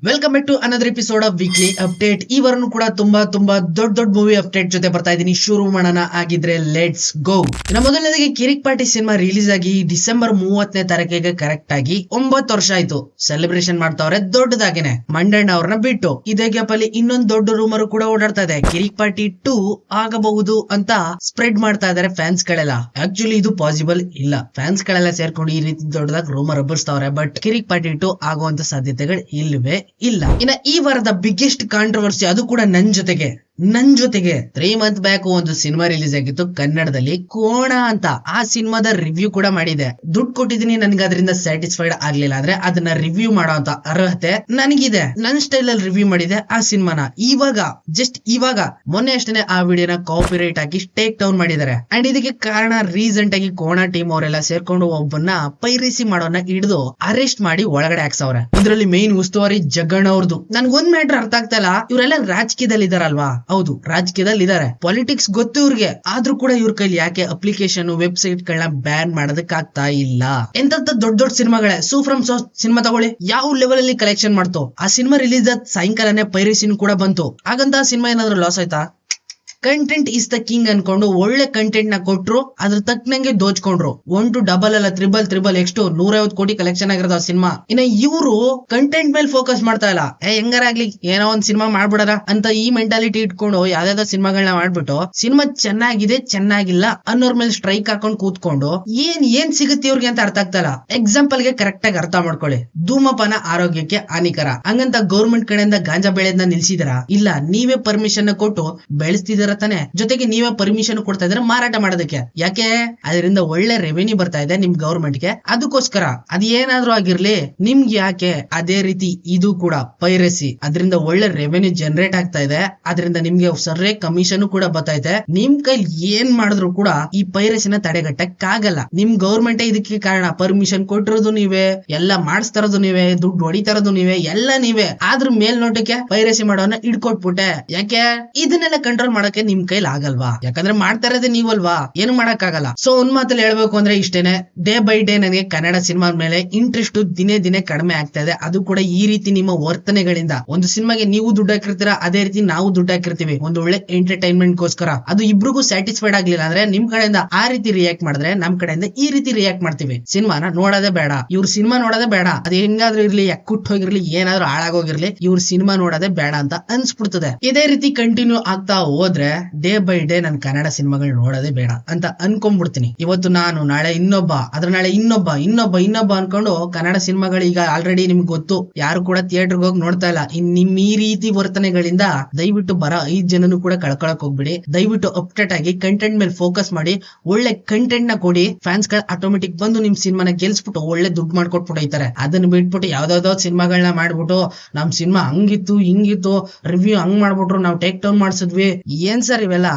Welcome back to another episode of weekly update. ಈ ವಾರನು ಕೂಡ ತುಂಬಾ ದೊಡ್ಡ ಮೂವಿ ಅಪ್ಡೇಟ್ ಜೊತೆ ಬರ್ತಾ ಇದೀನಿ. ಶುರು ಮಾಡೋಣ. ಆಗಿದ್ರೆ ಲೆಟ್ಸ್ ಗೋ. ಇನ್ನು ಮೊದಲನೇದಾಗಿ ಕಿರಿಕ್ ಪಾರ್ಟಿ ಸಿನಿಮಾ ರಿಲೀಸ್ ಆಗಿ ಡಿಸೆಂಬರ್ 30ನೇ ತಾರೀಕಿಗೆ ಕರೆಕ್ಟ್ ಆಗಿ 9 ವರ್ಷ ಆಯ್ತು. ಸೆಲೆಬ್ರೇಷನ್ ಮಾಡ್ತಾವ್ರೆ ದೊಡ್ಡದಾಗೇನೆ ಮಂಡಣ್ಣ ಅವ್ರನ್ನ ಬಿಟ್ಟು. ಇದೇ ಗ್ಯಾಪ್ ಅಲ್ಲಿ ಇನ್ನೊಂದು ದೊಡ್ಡ ರೂಮರ್ ಕೂಡ ಓಡಾಡ್ತಾ ಇದೆ. ಕಿರಿಕ್ ಪಾರ್ಟಿ 2 ಆಗಬಹುದು ಅಂತ ಸ್ಪ್ರೆಡ್ ಮಾಡ್ತಾ ಇದಾರೆ ಫ್ಯಾನ್ಸ್ ಗಳೆಲ್ಲ. ಆಕ್ಚುಲಿ ಇದು ಪಾಸಿಬಲ್ ಇಲ್ಲ. ಫ್ಯಾನ್ಸ್ ಗಳೆಲ್ಲ ಸೇರ್ಕೊಂಡು ಈ ರೀತಿ ದೊಡ್ಡದಾಗಿ ರೂಮರ್ ಹಬ್ಬಿಸ್ತಾವ್ರೆ. ಬಟ್ ಕಿರಿಕ್ ಪಾರ್ಟಿ 2 ಆಗುವಂತ ಸಾಧ್ಯತೆಗಳು ಇಲ್ವೇ ಇಲ್ಲ. ಇನ್ನ ಈ ವಾರದ ಬಿಗ್ಗೆಸ್ಟ್ ಕಾಂಟ್ರವರ್ಸಿ ಅದು ಕೂಡ ನನ್ ಜೊತೆಗೆ 3 ಮಂತ್ ಬ್ಯಾಕ್ ಒಂದು ಸಿನಿಮಾ ರಿಲೀಸ್ ಆಗಿತ್ತು ಕನ್ನಡದಲ್ಲಿ, ಕೋಣ ಅಂತ. ಆ ಸಿನಿಮಾದ ರಿವ್ಯೂ ಕೂಡ ಮಾಡಿದೆ. ದುಡ್ಡು ಕೊಟ್ಟಿದ್ದೀನಿ, ನನ್ಗೆ ಅದರಿಂದ ಸ್ಯಾಟಿಸ್ಫೈಡ್ ಆಗ್ಲಿಲ್ಲ. ಆದ್ರೆ ಅದನ್ನ ರಿವ್ಯೂ ಮಾಡೋ ಅಂತ ಅರ್ಹತೆ ನನಗಿದೆ. ನನ್ ಸ್ಟೈಲ್ ಅಲ್ಲಿ ರಿವ್ಯೂ ಮಾಡಿದೆ ಆ ಸಿನಿಮಾನ. ಇವಾಗ ಮೊನ್ನೆ ಅಷ್ಟೇ ಆ ವಿಡಿಯೋನ ಕಾಪಿರೈಟ್ ಹಾಕಿ ಟೇಕ್ ಡೌನ್ ಮಾಡಿದ್ದಾರೆ. ಅಂಡ್ ಇದಕ್ಕೆ ಕಾರಣ ರೀಸೆಂಟ್ ಆಗಿ ಕೋಣ ಟೀಮ್ ಅವರೆಲ್ಲ ಸೇರ್ಕೊಂಡು ಒಬ್ಬನ್ನ ಪೈರೇಸಿ ಮಾಡೋನ್ನ ಹಿಡಿದು ಅರೆಸ್ಟ್ ಮಾಡಿ ಒಳಗಡೆ ಹಾಕ್ಸವ್ರೆ. ಇದ್ರಲ್ಲಿ ಮೇನ್ ಉಸ್ತುವಾರಿ ಜಗ್ಗಣ್ಣ ಅವ್ರದ್ದು. ನನ್ಗೊಂದ್ ಮ್ಯಾಟ್ರ್ ಅರ್ಥ ಆಗ್ತಾ ಇಲ್ಲ. ಇವರೆಲ್ಲ ರಾಜಕೀಯದಲ್ಲಿ ಇದಾರಲ್ವಾ? ಹೌದು, ರಾಜಕೀಯದಲ್ಲಿ ಇದಾರೆ, ಪಾಲಿಟಿಕ್ಸ್ ಗೊತ್ತು ಇವ್ರಿಗೆ. ಆದ್ರೂ ಕೂಡ ಇವ್ರ ಕೈಲಿ ಯಾಕೆ ಅಪ್ಲಿಕೇಶನ್ ವೆಬ್ಸೈಟ್ ಗಳನ್ನ ಬ್ಯಾನ್ ಮಾಡೋದಕ್ಕಾಗ್ತಾ ಇಲ್ಲ? ಎಂತ ದೊಡ್ಡ ಸಿನಿಮಾಗಳೇ. ಸೂ ಫ್ರಮ್ ಸೋ ಸಿನಿಮಾ ತಗೊಳ್ಳಿ, ಯಾವ ಲೆವೆಲ್ ಅಲ್ಲಿ ಕಲೆಕ್ಷನ್ ಮಾಡ್ತು. ಆ ಸಿನಿಮಾ ರಿಲೀಸ್ ಆದ ಸಾಯಂಕಾಲನೇ ಪೈರೇಸಿನ್ ಕೂಡ ಬಂತು. ಹಾಗಂತ ಆ ಸಿನಿಮಾ ಏನಾದ್ರು ಲಾಸ್ ಆಯ್ತಾ? ಕಂಟೆಂಟ್ ಇಸ್ ದ ಕಿಂಗ್ ಅನ್ಕೊಂಡು ಒಳ್ಳೆ ಕಂಟೆಂಟ್ ನ ಕೊಟ್ರು, ಅದ್ರ ತಕ್ಕನಂಗೆ ದೋಚ್ಕೊಂಡ್ರು. 1 to ಡಬಲ್ ಅಲ್ಲ, ತ್ರಿಬಲ್ ಎಷ್ಟು 150 ಕೋಟಿ ಕಲೆಕ್ಷನ್ ಆಗಿರೋದು ಆ ಸಿನಿಮಾ. ಇನ್ನ ಇವರು ಕಂಟೆಂಟ್ ಮೇಲೆ ಫೋಕಸ್ ಮಾಡ್ತಾ ಇಲ್ಲ. ಹೆಂಗಾರ ಆಗ್ಲಿ ಏನೋ ಒಂದ್ ಸಿನಿಮಾ ಮಾಡ್ಬಿಡಾರ ಅಂತ ಈ ಮೆಂಟಾಲಿಟಿ ಇಟ್ಕೊಂಡು ಯಾವ್ದಾವ್ದೋ ಸಿನಿಮಾಗಳನ್ನ ಮಾಡ್ಬಿಟ್ಟು ಸಿನಿಮಾ ಚೆನ್ನಾಗಿಲ್ಲ ಅನ್ನೋರ್ ಮೇಲೆ ಸ್ಟ್ರೈಕ್ ಹಾಕೊಂಡ್ ಕೂತ್ಕೊಂಡು ಏನ್ ಸಿಗುತ್ತೆ ಇವ್ರಿಗೆ ಅಂತ ಅರ್ಥ ಆಗ್ತಾ ಇಲ್ಲ. ಎಕ್ಸಾಂಪಲ್ ಗೆ ಕರೆಕ್ಟ್ ಆಗಿ ಅರ್ಥ ಮಾಡ್ಕೊಳ್ಳಿ. ಧೂಮಪಾನ ಆರೋಗ್ಯಕ್ಕೆ ಹಾನಿಕರ. ಹಂಗಂತ ಗೌರ್ಮೆಂಟ್ ಕಡೆಯಿಂದ ಗಾಂಜಾ ಬೆಳೆಯನ್ನ ನಿಲ್ಸಿದಾರ? ಇಲ್ಲ, ನೀವೇ ಪರ್ಮಿಷನ್ ಕೊಟ್ಟು ಬೆಳೆಸ್ತಿದಾರ ತಾನೆ. ಜೊತೆಗೆ ನೀವೇ ಪರ್ಮಿಷನ್ ಕೊಡ್ತಾ ಇದ್ರೆ ಮಾರಾಟ ಮಾಡೋದಕ್ಕೆ. ಯಾಕೆ? ಅದರಿಂದ ಒಳ್ಳೆ ರೆವೆನ್ಯೂ ಬರ್ತಾ ಇದೆ ನಿಮ್ ಗವರ್ಮೆಂಟ್ ಗೆ, ಅದಕ್ಕೋಸ್ಕರ. ಅದ್ ಏನಾದ್ರೂ ಆಗಿರ್ಲಿ, ನಿಮ್ಗೆ ಯಾಕೆ? ಅದೇ ರೀತಿ ಇದು ಕೂಡ ಪೈರಸಿ. ಅದರಿಂದ ಒಳ್ಳೆ ರೆವೆನ್ಯೂ ಜನರೇಟ್ ಆಗ್ತಾ ಇದೆ. ಅದರಿಂದ ನಿಮ್ಗೆ ಸರ್ರೆ ಕಮಿಷನ್ ಕೂಡ ಬರ್ತಾ ಇದೆ. ನಿಮ್ ಕೈಲಿ ಏನ್ ಮಾಡಿದ್ರು ಕೂಡ ಈ ಪೈರಸಿನ ತಡೆಗಟ್ಟಕ್ ಆಗಲ್ಲ. ನಿಮ್ ಗವರ್ಮೆಂಟ್ ಇದಕ್ಕೆ ಕಾರಣ. ಪರ್ಮಿಷನ್ ಕೊಟ್ಟಿರೋದು ನೀವೇ, ಎಲ್ಲ ಮಾಡಿಸ್ತಾರದು ನೀವೇ, ದುಡ್ಡು ಹೊಡಿತಾರದು ನೀವೇ, ಎಲ್ಲ ನೀವೇ. ಆದ್ರೂ ಮೇಲ್ನೋಟಕ್ಕೆ ಪೈರಸಿ ಮಾಡೋನ್ನ ಇಡ್ಕೊಟ್ಬಿಟ್ಟೆ. ಯಾಕೆ? ಇದನ್ನೆಲ್ಲ ಕಂಟ್ರೋಲ್ ಮಾಡಕ್ಕೆ ನಿಮ್ ಕೈಲಿ ಆಗಲ್ವಾ? ಯಾಕಂದ್ರೆ ಮಾಡ್ತಾ ಇರೋದೇ ನೀವಲ್ವಾ, ಏನು ಮಾಡಕ್ ಆಗಲ್ಲ. ಸೊ ಒಂದ್ ಮಾತಲ್ಲಿ ಹೇಳ್ಬೇಕು ಅಂದ್ರೆ ಇಷ್ಟೇನೆ. ಡೇ ಬೈ ಡೇ ನನಗೆ ಕನ್ನಡ ಸಿನಿಮಾ ಮೇಲೆ ಇಂಟ್ರೆಸ್ಟ್ ದಿನೇ ಕಡಿಮೆ ಆಗ್ತಾ ಇದೆ. ಅದು ಕೂಡ ಈ ರೀತಿ ನಿಮ್ಮ ವರ್ತನೆಗಳಿಂದ. ಒಂದು ಸಿನಿಮಾಗೆ ನೀವು ದುಡ್ಡು ಹಾಕಿರ್ತೀರಾ, ಅದೇ ರೀತಿ ನಾವು ದುಡ್ಡು ಹಾಕಿರ್ತೀವಿ ಒಂದು ಒಳ್ಳೆ ಎಂಟರ್ಟೈನ್ಮೆಂಟ್ ಗೋಸ್ಕರ. ಅದು ಇಬ್ರಿಗೂ ಸ್ಯಾಟಿಸ್ಫೈಡ್ ಆಗ್ಲಿಲ್ಲ ಅಂದ್ರೆ ನಿಮ್ ಕಡೆಯಿಂದ ಆ ರೀತಿ ರಿಯಾಕ್ಟ್ ಮಾಡಿದ್ರೆ ನಮ್ ಕಡೆಯಿಂದ ಈ ರೀತಿ ರಿಯಾಕ್ಟ್ ಮಾಡ್ತೀವಿ. ಸಿನಿಮಾನ ನೋಡೋದೇ ಬೇಡ, ಇವ್ರ ಸಿನಿಮಾ ನೋಡೋದೇ ಬೇಡ. ಅದು ಹೆಂಗಾದ್ರೂ ಇರ್ಲಿ, ಕುಟ್ ಹೋಗಿರ್ಲಿ, ಏನಾದ್ರೂ ಹಾಳಾಗೋಗಿರ್ಲಿ, ಇವ್ರ ಸಿನಿಮಾ ನೋಡೋದೇ ಬೇಡ ಅಂತ ಅನ್ಸ್ಬಿಡ್ತದೆ. ಇದೇ ರೀತಿ ಕಂಟಿನ್ಯೂ ಆಗ್ತಾ ಹೋದ್ರೆ ಡೇ ಬೈ ಡೇ ನನ್ ಕನ್ನಡ ಸಿನಿಮಾಗಳು ನೋಡೋದೇ ಬೇಡ ಅಂತ ಅನ್ಕೊಂಡ್ಬಿಡ್ತೀನಿ. ಇವತ್ತು ನಾನು, ನಾಳೆ ಇನ್ನೊಬ್ಬ, ಅದ್ರ ನಾಳೆ ಇನ್ನೊಬ್ಬ ಅನ್ಕೊಂಡು ಕನ್ನಡ ಸಿನಿಮಾಗಳು ಈಗ ಆಲ್ರೆಡಿ ನಿಮ್ಗೆ ಗೊತ್ತು, ಯಾರು ಕೂಡ ಥಿಯೇಟರ್ಗೆ ಹೋಗಿ ನೋಡ್ತಾ ಇಲ್ಲ. ನಿಮ್ ಈ ರೀತಿ ವರ್ತನೆಗಳಿಂದ ದಯವಿಟ್ಟು ಬರ 5 ಜನನು ಕೂಡ ಕಳ್ಕೊಳಕ್ ಹೋಗ್ಬಿಡಿ. ದಯವಿಟ್ಟು ಅಪ್ಡೇಟ್ ಆಗಿ ಕಂಟೆಂಟ್ ಮೇಲೆ ಫೋಕಸ್ ಮಾಡಿ, ಒಳ್ಳೆ ಕಂಟೆಂಟ್ ನ ಕೊಡಿ. ಫ್ಯಾನ್ಸ್ ಗಳು ಆಟೋಮೆಟಿಕ್ ಬಂದು ನಿಮ್ ಸಿನಿಮಾನ ಗೆಲ್ಸ್ಬಿಟ್ಟು ಒಳ್ಳೆ ದುಡ್ಡು ಮಾಡ್ಕೊಟ್ಬಿಟ್ಟೈತಾರೆ. ಅದನ್ನ ಬಿಟ್ಬಿಟ್ಟು ಯಾವ್ದಾವ್ದೋ ಸಿನಿಮಾಗಳನ್ನ ಮಾಡ್ಬಿಟ್ಟು ನಮ್ ಸಿನಿಮಾ ಹಂಗಿತ್ತು ಹಿಂಗಿತ್ತು, ರಿವ್ಯೂ ಹಂಗ್ ಮಾಡ್ಬಿಟ್ರು, ನಾವು ಟೇಕ್ ಡೌನ್ ಮಾಡ್ಸಿದ್ವಿ. ಏನ್ ಸರ್ ಇವೆಲ್ಲ?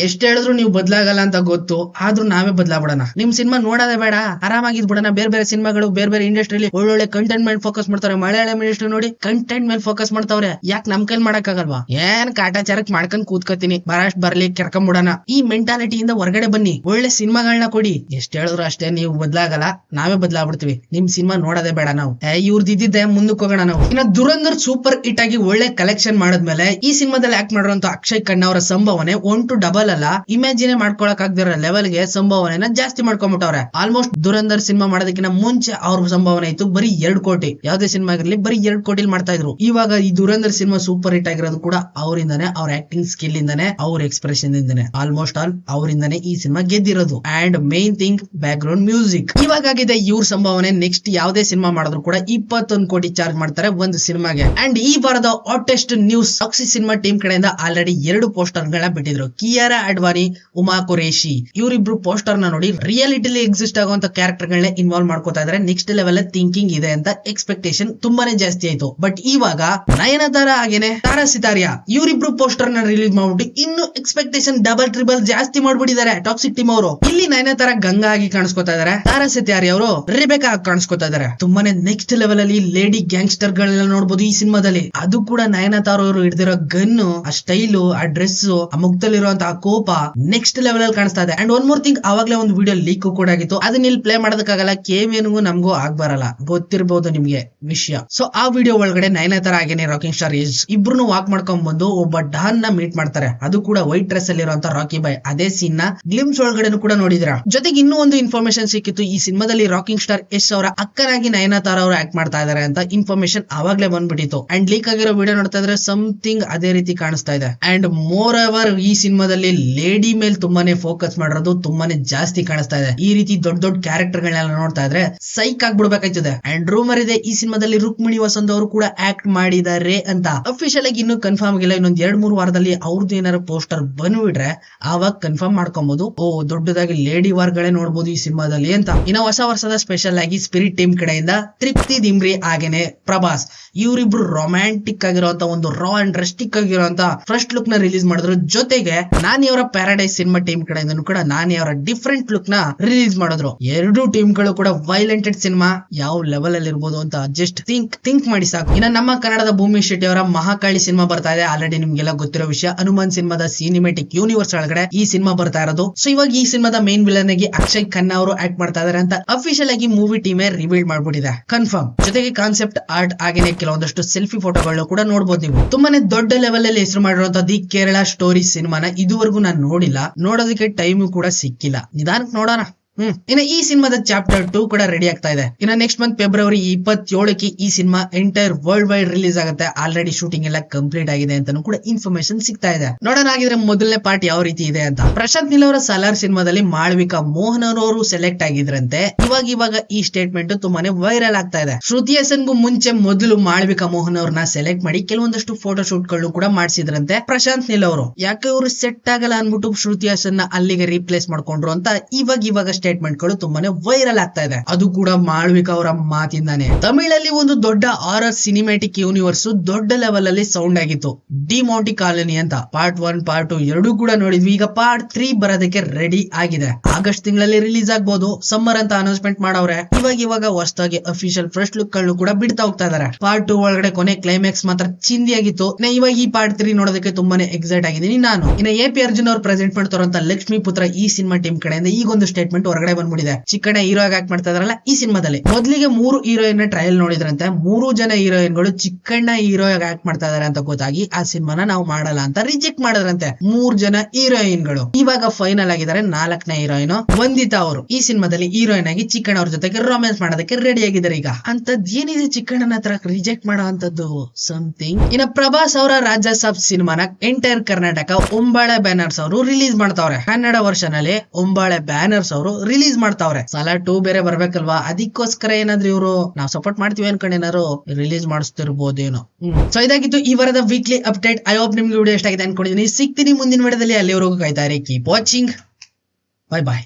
ಎಷ್ಟ್ ಹೇಳಿದ್ರು ನೀವು ಬದ್ಲಾಗಲ್ಲ ಅಂತ ಗೊತ್ತು, ಆದ್ರೂ ನಾವೇ ಬದ್ಲಾಗ್ಬಿಡೋಣ. ನಿಮ್ ಸಿನಿಮಾ ನೋಡೋದೇ ಬೇಡ, ಆರಾಮಾಗಿದ್ ಬಿಡೋಣ. ಬೇರೆ ಸಿನಿಮಾಗಳು, ಬೇರೆ ಇಂಡಸ್ಟ್ರಿಯಲ್ಲಿ ಒಳ್ಳೊಳ್ಳೆ ಕಂಟೆಂಟ್ ಮೇಲೆ ಫೋಕಸ್ ಮಾಡ್ತಾರೆ. ಮಲಯಾಳಂ ಇಂಡಸ್ಟ್ರಿ ನೋಡಿ, ಕಂಟೆಂಟ್ ಮೇಲೆ ಫೋಕಸ್ ಮಾಡ್ತಾವ್ರೆ. ಯಾಕೆ ನಮ್ ಕೈಲಿ ಮಾಡಕ್ ಆಗಲ್ವಾ? ಏನ್ ಕಾಟಾಚಾರಕ್ ಮಾಡ್ಕೊಂಡ್ ಕೂತ್ಕೋತೀನಿ, ಬರಷ್ಟ್ ಬರ್ಲಿ, ಕೆರ್ಕೊಂಡ್ಬಿಡೋಣ. ಈ ಮೆಂಟಾಲಿಟಿಯಿಂದ ಹೊರಗಡೆ ಬನ್ನಿ, ಒಳ್ಳೆ ಸಿನಿಮಾಗಳನ್ನ ಕೊಡಿ. ಎಷ್ಟ್ ಹೇಳಿದ್ರು ಅಷ್ಟೇ, ನೀವು ಬದ್ಲಾಗಲ್ಲ, ನಾವೇ ಬದ್ಲಾಗ್ಬಿಡ್ತೀವಿ. ನಿಮ್ ಸಿನಿಮಾ ನೋಡೋದೇ ಬೇಡ ನಾವು. ಇವ್ರದ್ದು ಇದ್ದಿದ್ದೆ ಮುಂದಕ್ಕೆ ಹೋಗೋಣ ನಾವು. ಇನ್ನ ದುರಂಧರ್ ಸೂಪರ್ ಹಿಟ್ ಆಗಿ ಒಳ್ಳೆ ಕಲೆಕ್ಷನ್ ಮಾಡಿದ್ಮೇಲೆ ಈ ಸಿನಿಮಾದಲ್ಲಿ ಆಕ್ಟ್ ಮಾಡಿರುವಂತ ಅಕ್ಷಯ್ ಖನ್ನಾ ಅವರ ಸಂಭಾವನೆ 1 to ಡಬಲ್ ಅಲ್ಲ, ಇಮ್ಯಾಜಿನೇ ಮಾಡ್ಕೊಳಕ್ ಆಗದಿರೋ ಲೆವೆಲ್ ಗೆ ಸಂಭಾವನೆನ ಜಾಸ್ತಿ ಮಾಡ್ಕೊಂಡ್ಬಿಟ್ಟವ್ರೆ. ಆಲ್ಮೋಸ್ಟ್ ದುರಂಧರ್ ಸಿನಿಮಾ ಮಾಡೋದಕ್ಕಿಂತ ಮುಂಚೆ ಅವ್ರ ಸಂಭಾವನೆ ಇತ್ತು ಬರೀ 2 ಕೋಟಿ. ಯಾವ್ದೇ ಸಿನಿಮಾ ಆಗಿರ್ಲಿ ಬರೀ 2 ಕೋಟಿ ಮಾಡ್ತಾ ಇದ್ರು. ಇವಾಗ ಈ ದುರಂಧರ್ ಸಿನಿಮಾ ಸೂಪರ್ ಹಿಟ್ ಆಗಿರೋದು ಕೂಡ ಅವರಿಂದಾನೆ, ಅವ್ರ ಆಕ್ಟಿಂಗ್ ಸ್ಕಿಲ್ ಇಂದಾನೆ, ಅವ್ರ ಎಕ್ಸ್ಪ್ರೆಷನ್ ಇಂದಾನೆ. ಆಲ್ಮೋಸ್ಟ್ ಆಲ್ ಅವರಿಂದಾನೆ ಈ ಸಿನಿಮಾ ಗೆದ್ದಿರೋದು. And main thing background music. ಇವಾಗ ಆಗಿದೆ ಇವ್ರ ಸಂಭಾವನೆ. ನೆಕ್ಸ್ಟ್ ಯಾವ್ದೇ ಸಿನಿಮಾ ಮಾಡಿದ್ರು ಕೂಡ 21 ಕೋಟಿ ಚಾರ್ಜ್ ಮಾಡ್ತಾರೆ ಒಂದು ಸಿನಿಮಾಗೆ. ಅಂಡ್ ಈ ವಾರದ ಹಾಟೆಸ್ಟ್ ನ್ಯೂಸ್, ಸಾಕ್ಷಿ ಸಿನಿಮಾ ಟೀಮ್ ಕಡೆಯಿಂದ ಆಲ್ರೆಡಿ 2 ಪೋಸ್ಟರ್ ಗಳನ್ನ ಬಿಟ್ಟಿದ್ರು. ಕಿಯಾರಾ ಅಡ್ವಾನಿ, ಉಮಾ ಕುರೇಶಿ ಇವರಿಬ್ರು ಪೋಸ್ಟರ್ ನ ನೋಡಿ ರಿಯಾಲಿಟಿಲಿ ಎಕ್ಸಿಸ್ಟ್ ಆಗುವಂತ ಕ್ಯಾರೆಕ್ಟರ್ ಗಳನ್ನ ಇನ್ವಾಲ್ವ್ ಮಾಡ್ಕೋತಾ ಇದಾರೆ. ನೆಕ್ಸ್ಟ್ ಲೆವೆಲ್ ಥಿಂಕಿಂಗ್ ಇದೆ ಅಂತ ಎಕ್ಸ್ಪೆಕ್ಟೇಷನ್ ತುಂಬಾನೇ ಜಾಸ್ತಿ ಆಯ್ತು. ಬಟ್ ಇವಾಗ ನಯನತಾರ ಹಾಗೇನೆ ತಾರಾ ಸಿತಾರಿಯಾ ಇವರಿಬ್ರು ಪೋಸ್ಟರ್ ನ ರಿಲೀಸ್ ಮಾಡ್ಬಿಟ್ಟು ಇನ್ನು ಎಕ್ಸ್ಪೆಕ್ಟೇಷನ್ ಡಬಲ್ ಜಾಸ್ತಿ ಮಾಡ್ಬಿಟ್ಟಿದ್ದಾರೆ ಟಾಕ್ಸಿಕ್ ಟೀಮ್ ಅವರು. ಇಲ್ಲಿ ನಯನತಾರ ಗಂಗಾ ಆಗಿ ಕಾಣಿಸ್ಕೊತಾ ಇದಾರೆ, ತಾರಾ ಸಿತಾರಿಯಾ ಅವರು ರೆಬೆಕಾ ಆಗಿ ಕಾಣಿಸ್ಕೊತಾ ಇದಾರೆ. ತುಂಬಾನೇ ನೆಕ್ಸ್ಟ್ ಲೆವೆಲ್ ಅಲ್ಲಿ ಲೇಡಿ ಗ್ಯಾಂಗ್ಸ್ಟರ್ ಗಳೆಲ್ಲ ನೋಡ್ಬೋದು ಈ ಸಿನಿಮಾದಲ್ಲಿ. ಅದು ಕೂಡ ನಯನತಾರ ಅವರು ಹಿಡಿದಿರೋ ಗನ್, ಆ ಸ್ಟೈಲು, ಆ ಡ್ರೆಸ್, ಆ ಮುಖದಲ್ಲಿರೋ ಇರುವಂತಹ ಕೋಪ ನೆಕ್ಸ್ಟ್ ಲೆವೆಲ್ ಅಲ್ಲಿ ಕಾಣಿಸ್ತಾ ಇದೆ. ಅಂಡ್ ಒನ್ ಮೋರ್ ಥಿಂಗ್, ಅವಾಗ್ಲೇ ಒಂದು ವಿಡಿಯೋ ಲೀಕ್ ಕೂಡ ಆಗಿತ್ತು, ಅದನ್ನ ಇಲ್ಲಿ ಪ್ಲೇ ಮಾಡೋದಕ್ಕಾಗಲ್ಲ, ಕೇಮಿಯನ್ಗೂ ನಮಗೂ ಆಗ್ಬರಲ್ಲ, ಗೊತ್ತಿರಬಹುದು ನಿಮ್ಗೆ ವಿಷಯ. ಸೊ ಆ ವಿಡಿಯೋ ಒಳಗಡೆ ನಯನತಾರ ಹಾಗೇನೆ ರಾಕಿಂಗ್ ಸ್ಟಾರ್ ಏಜ್ ಇಬ್ರು ವಾಕ್ ಮಾಡ್ಕೊಂಡ್ ಬಂದು ಒಬ್ಬ ಡಾನ್ ನ ಮೀಟ್ ಮಾಡ್ತಾರೆ, ಅದು ಕೂಡ ವೈಟ್ ಡ್ರೆಸ್ ಅಲ್ಲಿ ಇರುವಂತ ರಾಕಿ ಬಾಯ್. ಅದೇ ಸೀನ್ ನ ಗ್ಲಿಮ್ಸ್ ಒಳಗಡೆ ಕೂಡ ನೋಡಿದ್ರ. ಜೊತೆಗೆ ಇನ್ನೂ ಒಂದು ಇನ್ಫಾರ್ಮೇಶನ್ ಸಿಕ್ಕಿತ್ತು, ಈ ಸಿನಿಮಾದಲ್ಲಿ ರಾಕಿಂಗ್ ಸ್ಟಾರ್ ಯಶ್ ಅವರ ಅಕ್ಕನಾಗಿ ನಯನತಾರ ಅವರು ಆಕ್ಟ್ ಮಾಡ್ತಾ ಇದಾರೆ ಅಂತ ಇನ್ಫಾರ್ಮೇಶನ್ ಅವಾಗ್ಲೇ ಬಂದ್ಬಿಟ್ಟಿತ್ತು. ಅಂಡ್ ಲೀಕ್ ಆಗಿರೋ ವಿಡಿಯೋ ನೋಡ್ತಾ ಇದ್ರೆ ಸಮಥಿಂಗ್ ಅದೇ ರೀತಿ ಕಾಣಿಸ್ತಾ ಇದೆ. ಅಂಡ್ ಮೋರ್ ಓವರ್ ಈ ಸಿನಿಮಾದಲ್ಲಿ ಲೇಡಿ ಮೇಲೆ ತುಂಬಾನೇ ಫೋಕಸ್ ಮಾಡಿರೋದು ತುಂಬಾನೇ ಜಾಸ್ತಿ ಕಾಣಿಸ್ತಾ ಇದೆ. ಈ ರೀತಿ ದೊಡ್ಡ ದೊಡ್ಡ ಕ್ಯಾರೆಕ್ಟರ್ ಗಳನ್ನೆಲ್ಲ ನೋಡ್ತಾ ಇದ್ರೆ ಸೈಕ್ ಆಗ್ಬಿಡ್ಬೇಕಾಯ್ತದೆ. ಅಂಡ್ ರೂಮರ್ ಇದೆ ಈ ಸಿನಿಮಾದಲ್ಲಿ ರುಕ್ಮಿಣಿ ವಸಂತ್ ಅವರು ಕೂಡ ಆಕ್ಟ್ ಮಾಡಿದ್ದಾರೆ ಅಂತ. ಅಫಿಷಿಯಲ್ ಆಗಿ ಇನ್ನೂ ಕನ್ಫರ್ಮ್ ಆಗಿಲ್ಲ, ಇನ್ನೊಂದ್ 2-3 ವಾರದಲ್ಲಿ ಅವ್ರದ್ದು ಏನಾದ್ರು ಪೋಸ್ಟರ್ ಬಂದ್ಬಿಟ್ರೆ ಆವಾಗ ಕನ್ಫರ್ಮ್ ಮಾಡ್ಕೊಬಹುದು, ಓ ದೊಡ್ಡದಾಗಿ ಲೇಡಿ ವಾರ್ ಗಳೇ ನೋಡ್ಬೋದು ಈ ಸಿನಿಮಾದಲ್ಲಿ ಅಂತ. ಇನ್ನು ಹೊಸ ವರ್ಷದ ಸ್ಪೆಷಲ್ ಆಗಿ ಸ್ಪಿರಿಟ್ ಟೀಮ್ ಕಡೆಯಿಂದ ತೃಪ್ತಿ ದಿಮ್ರಿ ಹಾಗೇನೆ ಪ್ರಭಾಸ್ ಇವರಿಬ್ರು ರೊಮ್ಯಾಂಟಿಕ್ ಆಗಿರುವಂತ ಒಂದು ರಾ ಅಂಡ್ ರಸ್ಟಿಕ್ ಆಗಿರುವಂತ ಫಸ್ಟ್ ಲುಕ್ ನ ರಿಲೀಸ್ ಮಾಡಿದ್ರು. ಜೊತೆಗೆ ನಾನಿ ಅವರ ಪ್ಯಾರಡೈಸ್ ಸಿನಿಮಾ ಟೀಮ್ ಕಡೆಯಿಂದ ಕೂಡ ನಾನಿ ಅವರ ಡಿಫ್ರೆಂಟ್ ಲುಕ್ ನ ರಿಲೀಸ್ ಮಾಡಿದ್ರು. ಎರಡು ಟೀಮ್ ಗಳು ಕೂಡ ವೈಲೆಂಟೆಡ್ ಸಿನಿಮಾ ಯಾವ ಲೆವೆಲ್ ಅಲ್ಲಿ ಇರ್ಬೋದು ಅಂತ ಜಸ್ಟ್ ಥಿಂಕ್ ಮಾಡಿ ಸಾಕು. ಇನ್ನ ನಮ್ಮ ಕನ್ನಡದ ಭೂಮಿ ಶೆಟ್ಟಿ ಅವರ ಮಹಾಕಾಳಿ ಸಿನಿಮಾ ಬರ್ತಾ ಇದೆ, ಆಲ್ರೆಡಿ ನಿಮ್ಗೆಲ್ಲ ಗೊತ್ತಿರೋ ವಿಷಯ. ಹನುಮಾನ್ ಸಿನಿಮಾದ ಸಿನಿಮ್ಯಾಟಿಕ್ ಯೂನಿವರ್ಸ್ ಒಳಗಡೆ ಈ ಸಿನಿಮಾ ಬರ್ತಾ ಇರೋದು. ಸೊ ಇವಾಗ ಈ ಸಿನಿಮಾದ ಮೇನ್ ವಿಲನ್ ಆಗಿ ಅಕ್ಷಯ್ ಖನ್ನಾ ಅವರು ಆಕ್ಟ್ ಮಾಡ್ತಾ ಇದಾರೆ ಅಂತ ಅಫಿಷಿಯಲ್ ಆಗಿ ಮೂವಿ ಟೀಮೇ ರಿವೀಲ್ ಮಾಡ್ಬಿಟ್ಟಿದೆ, ಕನ್ಫರ್ಮ್. ಜೊತೆಗೆ ಕಾನ್ಸೆಪ್ಟ್ ಆರ್ಟ್ ಹಾಗೇನೆ ಕೆಲವೊಂದಷ್ಟು ಸೆಲ್ಫಿ ಫೋಟೋಗಳನ್ನು ಕೂಡ ನೋಡಬಹುದು ನೀವು. ತುಂಬಾನೇ ದೊಡ್ಡ ಲೆವೆಲ್ ಅಲ್ಲಿ ಹೆಸರು ಮಾಡಿರುವಂತಹ ದಿ ಕೇರಳ ಸ್ಟೋರಿ ಸಿನಿಮಾನ ಇದುವರೆಗೂ ನಾನು ನೋಡಿಲ್ಲ, ನೋಡೋದಕ್ಕೆ ಟೈಮ್ ಕೂಡ ಸಿಕ್ಕಿಲ್ಲ, ನಿಧಾನಕ್ಕೆ ನೋಡೋಣ. ಇನ್ನು ಈ ಸಿನಿಮಾದ ಚಾಪ್ಟರ್ 2 ಕೂಡ ರೆಡಿ ಆಗ್ತಾ ಇದೆ. ಇನ್ನು ನೆಕ್ಸ್ಟ್ ಮಂತ್ ಫೆಬ್ರವರಿ 27ಕ್ಕೆ ಈ cinema entire world wide release ಆಗುತ್ತೆ. ಆಲ್ರೆಡಿ ಶೂಟಿಂಗ್ ಎಲ್ಲ ಕಂಪ್ಲೀಟ್ ಆಗಿದೆ ಅಂತಾನು ಕೂಡ ಇನ್ಫಾರ್ಮೇಶನ್ ಸಿಗ್ತಾ ಇದೆ. ನೋಡೋಣ ಆಗಿದ್ರೆ ಮೊದಲನೇ ಪಾರ್ಟ್ ಯಾವ ರೀತಿ ಇದೆ ಅಂತ. ಪ್ರಶಾಂತ್ ನೀಲ್ ಅವರ ಸಲಾರ್ ಸಿನಿಮಾದಲ್ಲಿ ಮಾಳವಿಕಾ ಮೋಹನ್ ಅವರು ಸೆಲೆಕ್ಟ್ ಆಗಿದ್ರಂತೆ. ಇವಾಗ ಈ ಸ್ಟೇಟ್ಮೆಂಟ್ ತುಂಬಾನೇ ವೈರಲ್ ಆಗ್ತಾ ಇದೆ. ಶ್ರುತಿ ಹಾಸನ್ಗೂ ಮುಂಚೆ ಮೊದಲು ಮಾಳವಿಕಾ ಮೋಹನ್ ಅವ್ರನ್ನ ಸೆಲೆಕ್ಟ್ ಮಾಡಿ ಕೆಲವೊಂದಷ್ಟು ಫೋಟೋ ಶೂಟ್ ಗಳನ್ನು ಕೂಡ ಮಾಡಿಸಿದ್ರಂತೆ ಪ್ರಶಾಂತ್ ನೀಲ್ ಅವರು. ಯಾಕೆ ಅವರು ಸೆಟ್ ಆಗಲ್ಲ ಅನ್ಬಿಟ್ಟು ಶ್ರುತಿ ಹಾಸನ್ ನ ಅಲ್ಲಿಗೆ ರೀಪ್ಲೇಸ್ ಮಾಡ್ಕೊಂಡ್ರು ಅಂತ ಇವಾಗ ಸ್ಟೇಟ್ಮೆಂಟ್ ಗಳು ತುಂಬಾನೇ ವೈರಲ್ ಆಗ್ತಾ ಇದೆ. ಅದು ಕೂಡ ಮಾಳವಿಕಾ ಅವರ ಮಾತಿಂದಾನೆ. ತಮಿಳಲ್ಲಿ ಒಂದು ದೊಡ್ಡ ಹಾರರ್ ಸಿನಿಮ್ಯಾಟಿಕ್ ಯೂನಿವರ್ಸ್ ದೊಡ್ಡ ಲೆವೆಲ್ ಅಲ್ಲಿ ಸೌಂಡ್ ಆಗಿತ್ತು, ಡಿ ಮೌಂಟಿ ಕಾಲೋನಿ ಅಂತ. ಪಾರ್ಟ್ 1 ಪಾರ್ಟ್ 2 ಎರಡೂ ಕೂಡ ನೋಡಿದ್ವಿ. ಈಗ ಪಾರ್ಟ್ 3 ಬರೋದಕ್ಕೆ ರೆಡಿ ಆಗಿದೆ. ಆಗಸ್ಟ್ ತಿಂಗಳಲ್ಲಿ ರಿಲೀಸ್ ಆಗ್ಬಹುದು, ಸಮ್ಮರ್ ಅಂತ ಅನೌನ್ಸ್ಮೆಂಟ್ ಮಾಡವ್ರೆ. ಇವಾಗ ಹೊಸದಾಗಿ ಅಫಿಷಿಯಲ್ ಫಸ್ಟ್ ಲುಕ್ ಗಳನ್ನು ಕೂಡ ಬಿಡ್ತಾ ಹೋಗ್ತಾ ಇದಾರೆ. ಪಾರ್ಟ್ 2 ಒಳಗಡೆ ಕೊನೆ ಕ್ಲೈಮ್ಯಾಕ್ಸ್ ಮಾತ್ರ ಚಿಂದಿಯಾಗಿತ್ತು. ಇವಾಗ ಈ ಪಾರ್ಟ್ 3 ನೋಡೋದಕ್ಕೆ ತುಂಬಾನೇ ಎಕ್ಸೈಟ್ ಆಗಿದ್ದೀನಿ ನಾನು. ಇನ್ನು ಎ ಪಿ ಅರ್ಜುನ್ ಅವರು ಪ್ರೆಸೆಂಟ್ ಮಾಡ್ತಾರಂತ ಲಕ್ಷ್ಮೀ ಪುತ್ರ ಈ ಸಿನಿಮಾ ಟೀಮ್ ಕಡೆಯಿಂದ ಈಗ ಒಂದು ಸ್ಟೇಟ್ಮೆಂಟ್ ಹೊರಗಡೆ ಬಂದ್ಬಿಟ್ಟಿದೆ. ಚಿಕ್ಕಣ್ಣ ಹೀರೋ ಆಗಿ ಆಕ್ಟ್ ಮಾಡ್ತಾ ಇದಾರಲ್ಲ ಈ ಸಿನಿಮಾದಲ್ಲಿ. ಮೊದಲಿಗೆ 3 ಹೀರೋಯಿನ್ ಟ್ರಯಲ್ ನೋಡಿದ್ರಂತೆ. 3 ಜನ ಹೀರೋಯಿನ್ ಗಳು ಚಿಕ್ಕಣ್ಣ ಹೀರೋ ಆಗಿ ಆಕ್ಟ್ ಮಾಡ್ತಾ ಇದಾರೆ ಅಂತ ಗೊತ್ತಾಗಿ ಆ ಸಿನಿಮಾನ ನಾವು ಮಾಡಲ್ಲ ಅಂತ ರಿಜೆಕ್ಟ್ ಮಾಡಿದ್ರಂತೆ 3 ಜನ ಹೀರೋಯಿನ್ ಗಳು. ಇವಾಗ ಫೈನಲ್ ಆಗಿದ್ದಾರೆ 4ನೇ ಹೀರೋಯಿನ್ ವಂದಿತಾ ಅವರು ಈ ಸಿನಿಮಾದಲ್ಲಿ ಹೀರೋಯಿನ್ ಆಗಿ ಚಿಕ್ಕಣ್ಣ ಅವ್ರ ಜೊತೆಗೆ ರೊಮ್ಯಾನ್ಸ್ ಮಾಡೋದಕ್ಕೆ ರೆಡಿ ಆಗಿದ್ದಾರೆ. ಈಗ ಅಂತದ್ ಏನಿದೆ ಚಿಕ್ಕಣ್ಣನ ಹತ್ರ ರಿಜೆಕ್ಟ್ ಮಾಡೋ ಅಂತದ್ದು ಸಮಥಿಂಗ್. ಇನ್ನ ಪ್ರಭಾಸ್ ಅವರ ರಾಜಾ ಸಾಬ್ ಸಿನಿಮಾನ ಎಂಟೈರ್ ಕರ್ನಾಟಕ ಒಂಬಾಳೆ ಬ್ಯಾನರ್ಸ್ ಅವರು ರಿಲೀಸ್ ಮಾಡ್ತಾವ್ರೆ. ಕನ್ನಡ ವರ್ಷನ್ ಅಲ್ಲಿ ಒಂಬಾಳೆ ಬ್ಯಾನರ್ಸ್ ಅವರು ರಿಲೀಸ್ ಮಾಡ್ತಾವ್ರೆ. ಸಲಾರ್ 2 ಬೇರೆ ಬರ್ಬೇಕಲ್ವಾ, ಅದಕ್ಕೋಸ್ಕರ ಏನಾದ್ರು ಇವರು ನಾವು ಸಪೋರ್ಟ್ ಮಾಡ್ತೀವಿ ಅನ್ಕೊಂಡು ಏನಾದ್ರು ರಿಲೀಸ್ ಮಾಡಿಸ್ತಿರ್ಬೋದೇನೋ. ಸೊ ಇದಾಗಿತ್ತು ಈ ವಾರದ ವೀಕ್ಲಿ ಅಪ್ಡೇಟ್. ಐ ಹೋಪ್ ನಿಮ್ಗೆ ವಿಡಿಯೋ ಇಷ್ಟ ಆಗಿದೆ ಅನ್ಕೊಂಡಿದ್ದೀನಿ. ಸಿಗ್ತೀನಿ ಮುಂದಿನ ವಿಡಿಯೋದಲ್ಲಿ, ಅಲ್ಲಿವರೆಗೂ ಕಾಯ್ತಾ ಇರಿ. ಕೀಪ್ ವಾಚಿಂಗ್, ಬೈ ಬಾಯ್.